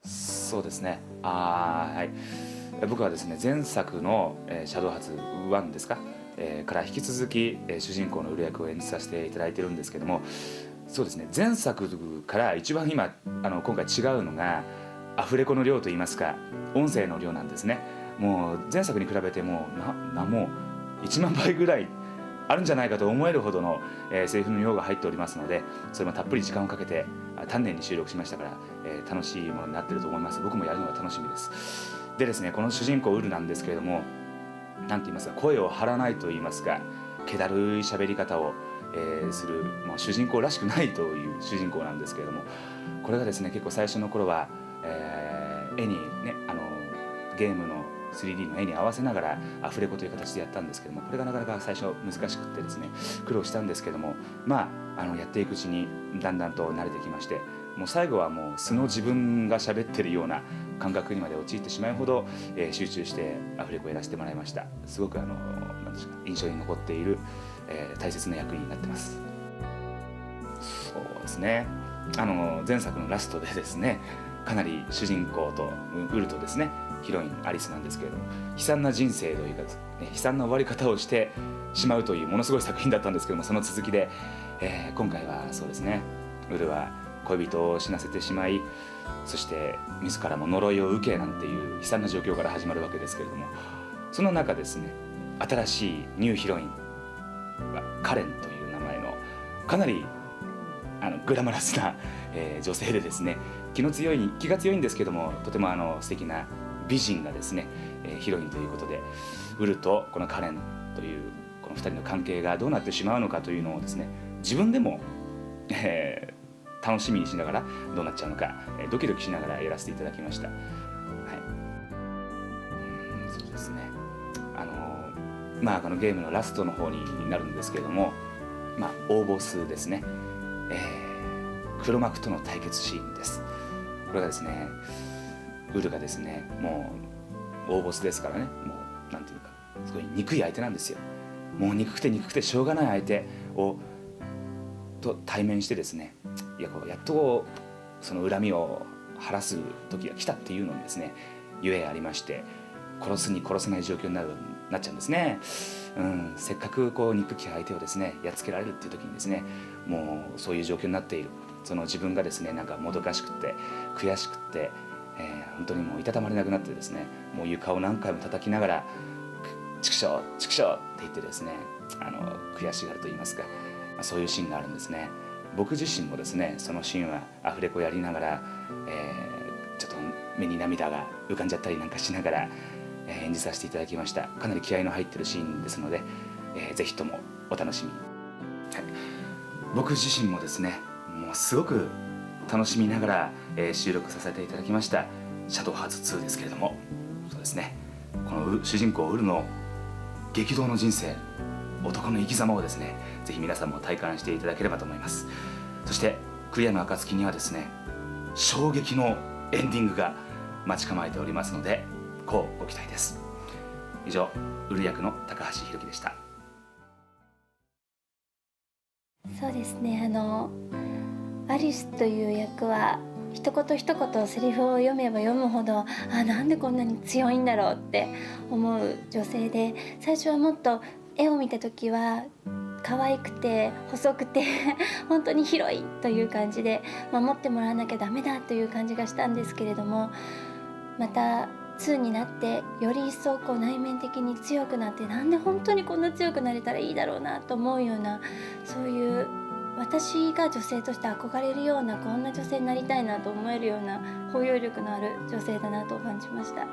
そうですね。はい。僕はですね、前作の、シャドウハーツ1ですか、から引き続き、主人公のウル役を演じさせていただいてるんですけども、そうですね、前作から一番今今回違うのがアフレコの量といいますか、音声の量なんですね。もう前作に比べてもう1万倍ぐらいあるんじゃないかと思えるほどの、セリフの量が入っておりますので、それもたっぷり時間をかけて丹念に収録しましたから、楽しいものになっていると思います。僕もやるのが楽しみです。でですね、この主人公ウルなんですけれども、なんて言いますか、声を張らないと言いますか、気だるい喋り方を、する、主人公らしくないという主人公なんですけれども、これがですね、結構最初の頃は、絵にね、ゲームの 3D の絵に合わせながらアフレコという形でやったんですけども、これがなかなか最初難しくってですね、苦労したんですけども、やっていくうちにだんだんと慣れてきまして、もう最後はもう素の自分が喋ってるような感覚にまで陥ってしまうほど、集中してアフレコをやらせてもらいました。すごくなんですか、印象に残っている、大切な役になってます。そうですね、前作のラストでですね、かなり主人公とウルとですね、ヒロインアリスなんですけれども、悲惨な人生というか、悲惨な終わり方をしてしまうというものすごい作品だったんですけども、その続きで、今回はそうですね、ウルは恋人を死なせてしまい、そして自らも呪いを受けなんていう悲惨な状況から始まるわけですけれども、その中ですね、新しいニューヒロインはカレンという名前のかなりグラマラスな、女性でですね、気が強いんですけども、とても素敵な美人がですね、ヒロインということで、ウルとこのカレンというこの2人の関係がどうなってしまうのかというのをですね、自分でも、楽しみにしながらどうなっちゃうのか、ドキドキしながらやらせていただきました。はい、そうですね、このゲームのラストの方になるんですけれども、大ボスですね、黒幕との対決シーンです。これがですね、ウルがですね、もう大ボスですからね、もうなんていうか、すごい憎い相手なんですよ。もう憎くてしょうがない相手と対面してですね、やっとその恨みを晴らす時が来たっていうのにですね、ゆえありまして、殺すに殺せない状況になっちゃうんですね。せっかく憎き相手をですね、やっつけられるっていう時にですね、もうそういう状況になっている、その自分がですね、なんかもどかしくて悔しくて、本当にもういたたまれなくなってですね、もう床を何回も叩きながらチクショーチクショーって言ってですね、悔しがると言いますか、そういうシーンがあるんですね。僕自身もですね、そのシーンはアフレコやりながら、ちょっと目に涙が浮かんじゃったりなんかしながら、演じさせていただきました。かなり気合いの入ってるシーンですので、ぜひともお楽しみに。はい、僕自身もですね、もうすごく楽しみながら、収録させていただきましたシャドウハーツ2ですけれども、そうですね、この主人公ウルの激動の人生、男の生き様をですね、ぜひ皆さんも体感していただければと思います。そしてクリアの暁にはですね、衝撃のエンディングが待ち構えておりますので、こうご期待です。以上、ウル役の高橋宏樹でした。そうですね、アリスという役は一言一言セリフを読めば読むほど、なんでこんなに強いんだろうって思う女性で、最初はもっと絵を見た時は可愛くて細くて本当に広いという感じで守ってもらわなきゃダメだという感じがしたんですけれども、また2になってより一層内面的に強くなって、なんで本当にこんな強くなれたらいいだろうなと思うような、そういう私が女性として憧れるような、こんな女性になりたいなと思えるような包容力のある女性だなと感じました。も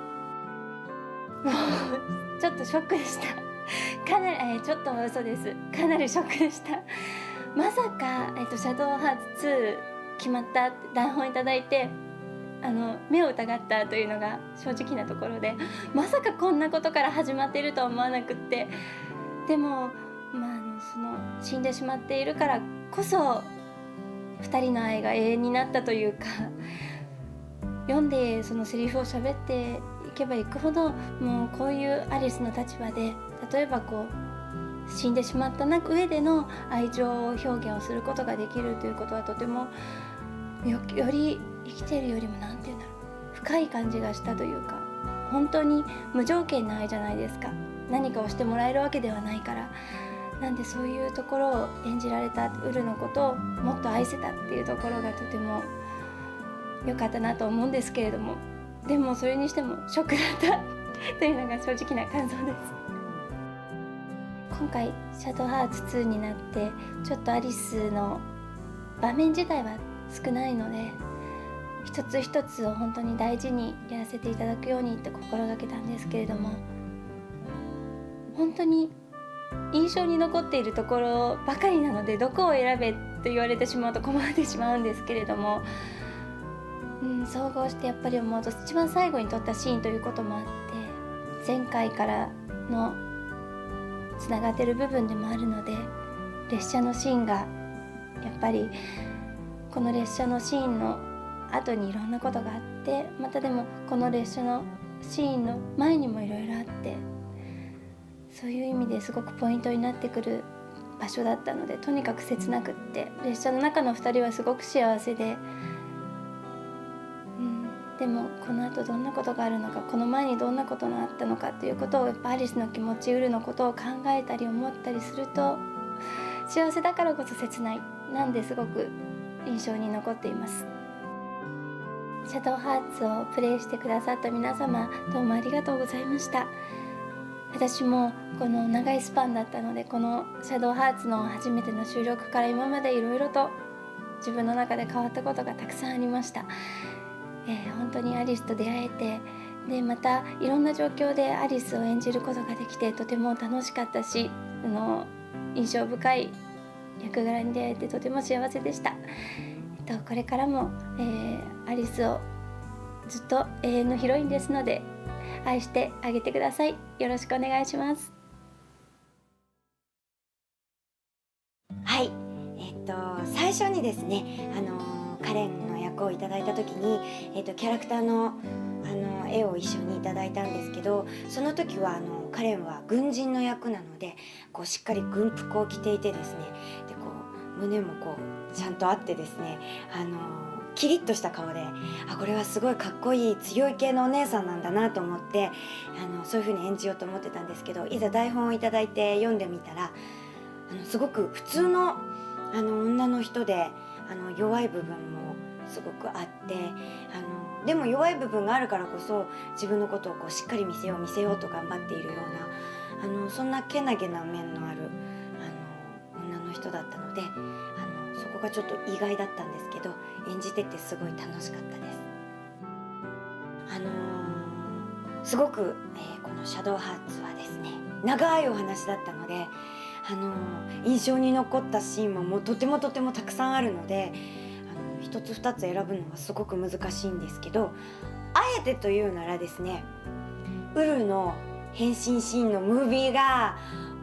うちょっとショックでした。かなり、ちょっとは嘘です。かなりショックでした。まさか、シャドウハーツ2決まったって台本いただいて、目を疑ったというのが正直なところで、まさかこんなことから始まっているとは思わなくって、でも、その死んでしまっているからこそ2人の愛が永遠になったというか、読んでそのセリフを喋っていけばいくほど、もうこういうアリスの立場で、例えば死んでしまった上での愛情を表現をすることができるということは、とてもより生きているよりも、なんていうんだろ深い感じがしたというか、本当に無条件な愛じゃないですか。何かをしてもらえるわけではないから。なんでそういうところを演じられたウルのことをもっと愛せたっていうところがとても良かったなと思うんですけれども、でもそれにしてもショックだったというのが正直な感想です。今回シャドウハーツ2になってちょっとアリスの場面自体は少ないので、一つ一つを本当に大事にやらせていただくようにって心がけたんですけれども、本当に印象に残っているところばかりなので、どこを選べと言われてしまうと困ってしまうんですけれども、総合してやっぱり思うと一番最後に撮ったシーンということもあって、前回からのつながってる部分でもあるので、列車のシーンがやっぱりこの列車のシーンの後にいろんなことがあって、またでもこの列車のシーンの前にもいろいろあって、そういう意味ですごくポイントになってくる場所だったので、とにかく切なくって、列車の中の2人はすごく幸せで、でもこの後どんなことがあるのか、この前にどんなことがあったのかっていうことをやっぱアリスの気持ち、ウルのことを考えたり思ったりすると、幸せだからこそ切ない、なんですごく印象に残っています。シャドウハーツをプレイしてくださった皆様、どうもありがとうございました。私もこの長いスパンだったので、このシャドウハーツの初めての収録から今までいろいろと自分の中で変わったことがたくさんありました。本当にアリスと出会えて、でまたいろんな状況でアリスを演じることができて、とても楽しかったし、印象深い役柄に出会えてとても幸せでした。これからも、アリスをずっと永遠のヒロインですので、愛してあげてください。よろしくお願いします。はい、最初にですね、カレンの役をいただいた時に、キャラクターの、絵を一緒にいただいたんですけど、その時はカレンは軍人の役なので、こうしっかり軍服を着ていてですね、でこう胸もこうちゃんとあってですね、キリッとした顔で、これはすごいかっこいい強い系のお姉さんなんだなと思って、そういう風に演じようと思ってたんですけど、いざ台本をいただいて読んでみたら、すごく普通の女の人で、弱い部分もすごくあって、でも弱い部分があるからこそ自分のことをこうしっかり見せようと頑張っているような、そんなけなげな面のある女の人だったので、そこがちょっと意外だったんですけど、演じててすごい楽しかったです。すごく、このシャドウハーツはですね、長いお話だったので、印象に残ったシーンもとてもたくさんあるので、一つ二つ選ぶのはすごく難しいんですけど、あえてというならですね、ウルの変身シーンのムービーが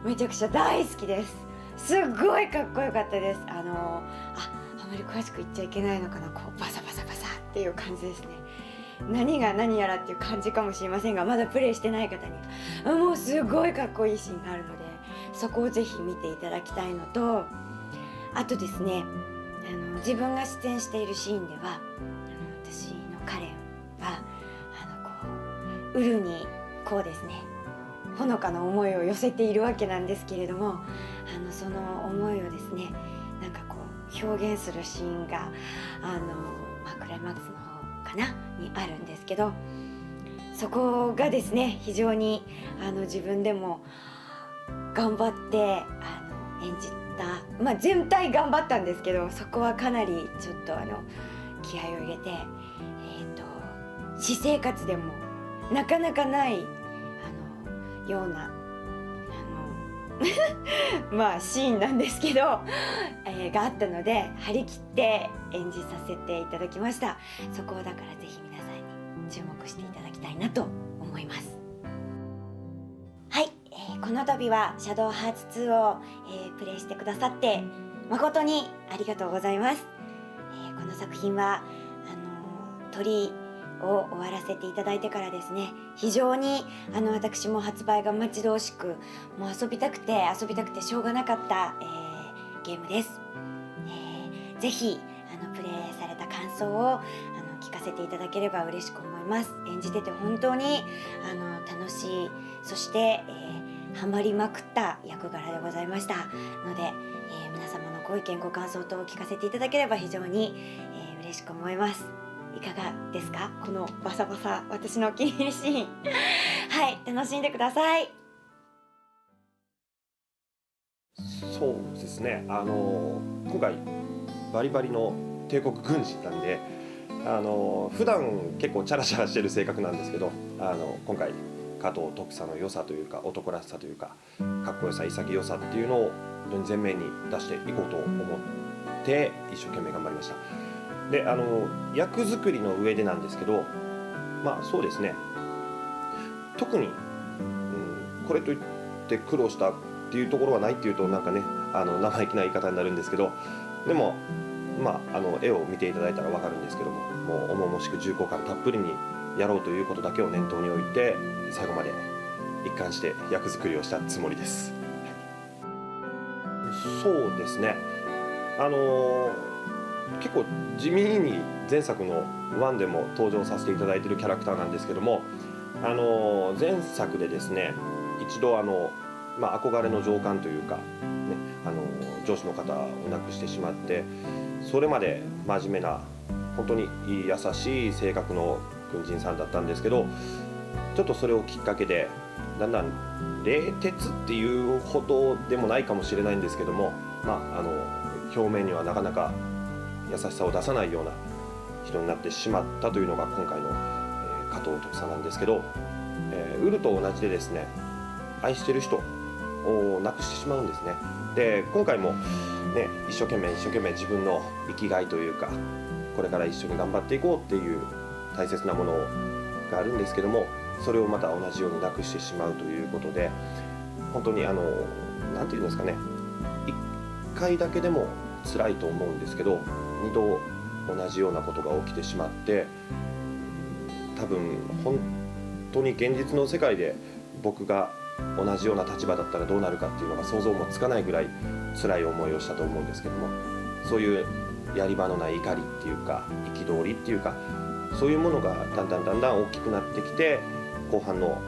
めちゃくちゃ大好きです。すっごいかっこよかったです。あまり詳しく言っちゃいけないのかな、こうバサっていう感じですね。何が何やらっていう感じかもしれませんが、まだプレイしてない方にはもうすごいかっこいいシーンがあるので、そこをぜひ見ていただきたいのと、あとですね、自分が出演しているシーンでは、私のカレンはこうウルにこうですね、ほのかな思いを寄せているわけなんですけれども、その思いをですね、なんかこう表現するシーンがクライマックスの方かなにあるんですけど、そこがですね、非常に自分でも頑張って演じた、全体頑張ったんですけど、そこはかなりちょっと気合を入れて、私生活でもなかなかないようなシーンなんですけど、があったので張り切って演じさせていただきました。そこをだからぜひ皆さんに注目していただきたいなと思います。はい、この度はシャドウハーツ2を、プレイしてくださって誠にありがとうございます。この作品は鳥を終わらせていただいてからですね、非常に私も発売が待ち遠しく、もう遊びたくてしょうがなかった、ゲームです。ぜひプレイされた感想を聞かかせていただければ嬉しく思います。演じてて本当に楽しい、そして、ハマりまくった役柄でございましたので、皆様のご意見ご感想等を聞かせていただければ非常に、嬉しく思います。いかがですか、このバサバサ私のお気に入りシーンはい、楽しんでください。そうですね、今回バリバリの帝国軍人なんで、普段結構チャラチャラしてる性格なんですけど、今回加藤徳さんの良さというか男らしさというかかっこよさ潔さっていうのを本当に前面に出していこうと思って一生懸命頑張りました。で役作りの上でなんですけど、そうですね、特に、これといって苦労したっていうところはないっていうとなんかね生意気な言い方になるんですけど、でも絵を見ていただいたら分かるんですけども、もう重々しく重厚感たっぷりにやろうということだけを念頭に置いて最後まで一貫して役作りをしたつもりです。そうですね、結構地味に前作の1でも登場させていただいているキャラクターなんですけども、前作でですね一度憧れの上官というか、ね、上司の方を亡くしてしまって、それまで真面目な本当に優しい性格の軍人さんだったんですけど、ちょっとそれをきっかけでだんだん冷徹っていうほどでもないかもしれないんですけども、表面にはなかなか優しさを出さないような人になってしまったというのが今回の、加藤徳さんなんですけど、ウルと同じでですね、愛してる人を亡くしてしまうんですね。で今回も、ね、一生懸命自分の生きがいというかこれから一緒に頑張っていこうっていう大切なものがあるんですけども、それをまた同じようになくしてしまうということで、本当になんていうんですかね、1回だけでも辛いと思うんですけど2度同じようなことが起きてしまって、多分本当に現実の世界で僕が同じような立場だったらどうなるかっていうのが想像もつかないぐらい辛い思いをしたと思うんですけども、そういうやり場のない怒りっていうか憤りっていうか、そういうものがだんだん大きくなってきて後半の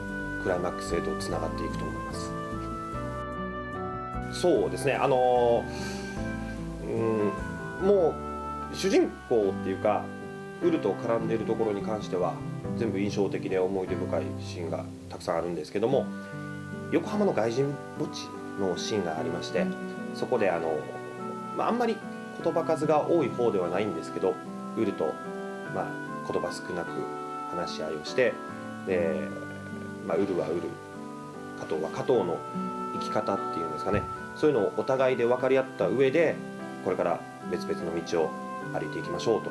クライマックスへとつながっていくと思います。そうですね、もう主人公っていうかウルと絡んでいるところに関しては全部印象的で思い出深いシーンがたくさんあるんですけども、横浜の外人墓地のシーンがありまして、そこであんまり言葉数が多い方ではないんですけど、ウルと、言葉少なく話し合いをして、で、ウルはウル、加藤は加藤の生き方っていうんですかね、そういうのをお互いで分かり合った上でこれから別々の道を歩いていきましょうと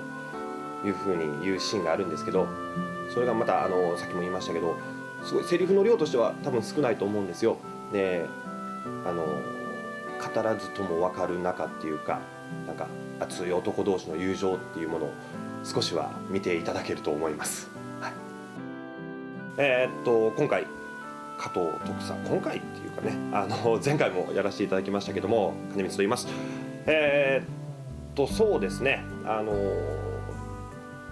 いうふうに言うシーンがあるんですけど、それがまたさっきも言いましたけど、すごいセリフの量としては多分少ないと思うんですよ。で語らずとも分かる仲っていうか、なんか熱い男同士の友情っていうものを少しは見ていただけると思います、はい。今回加藤徳さん、今回っていうかね、前回もやらせていただきましたけども、金光と言います。そうですね、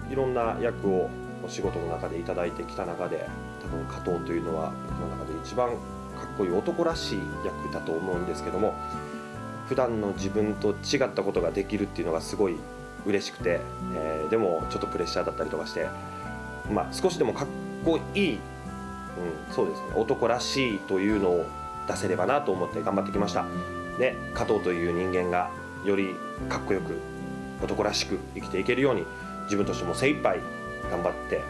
いろんな役をお仕事の中でいただいてきた中で、多分加藤というのは僕の中で一番かっこいい男らしい役だと思うんですけども、普段の自分と違ったことができるっていうのがすごい嬉しくて、でもちょっとプレッシャーだったりとかして、少しでもかっこいい、そうですね、男らしいというのを出せればなと思って頑張ってきました。で、加藤という人間がよりかっこよく男らしく生きていけるように自分としても精一杯頑張って、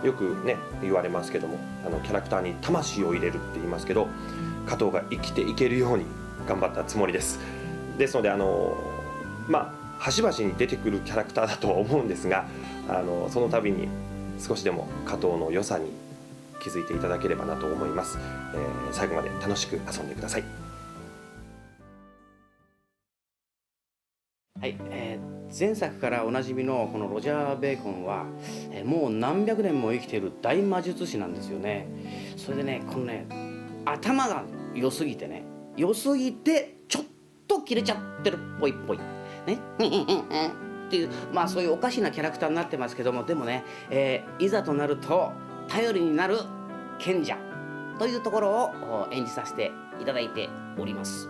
よくね言われますけども、キャラクターに魂を入れるって言いますけど、加藤が生きていけるように頑張ったつもりです。ですので端々に出てくるキャラクターだとは思うんですが、その度に少しでも加藤の良さに気づいていただければなと思います。最後まで楽しく遊んでください。はい、前作からおなじみのこのロジャー・ベーコンは、もう何百年も生きている大魔術師なんですよね。それでね、このね、頭が良すぎてちょっと切れちゃってるっぽいっぽいね。っていう、そういうおかしなキャラクターになってますけども、でもね、いざとなると頼りになる賢者というところを演じさせていただいております。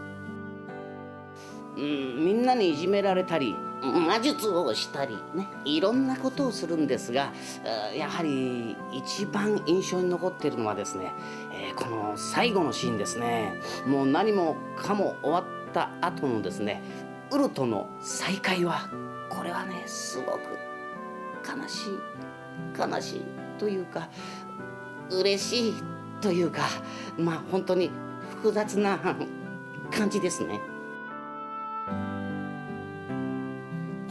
みんなにいじめられたり魔術をしたりね、いろんなことをするんですが、やはり一番印象に残っているのはですね、この最後のシーンですね。もう何もかも終わった後のですね、ウルとの再会は、これはねすごく悲しいというか嬉しいというか、本当に複雑な感じですね。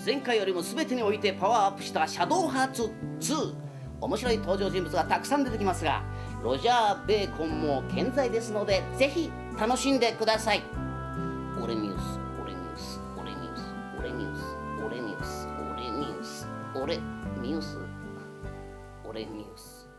前回よりも全てにおいてパワーアップしたシャドウハーツ2、面白い登場人物がたくさん出てきますが、ロジャー・ベーコンも健在ですので、ぜひ楽しんでください。オレニュース、オレニュース、オレニュース、オレニュース、オレニュース、オレニュース、オレニュース、オレニュース。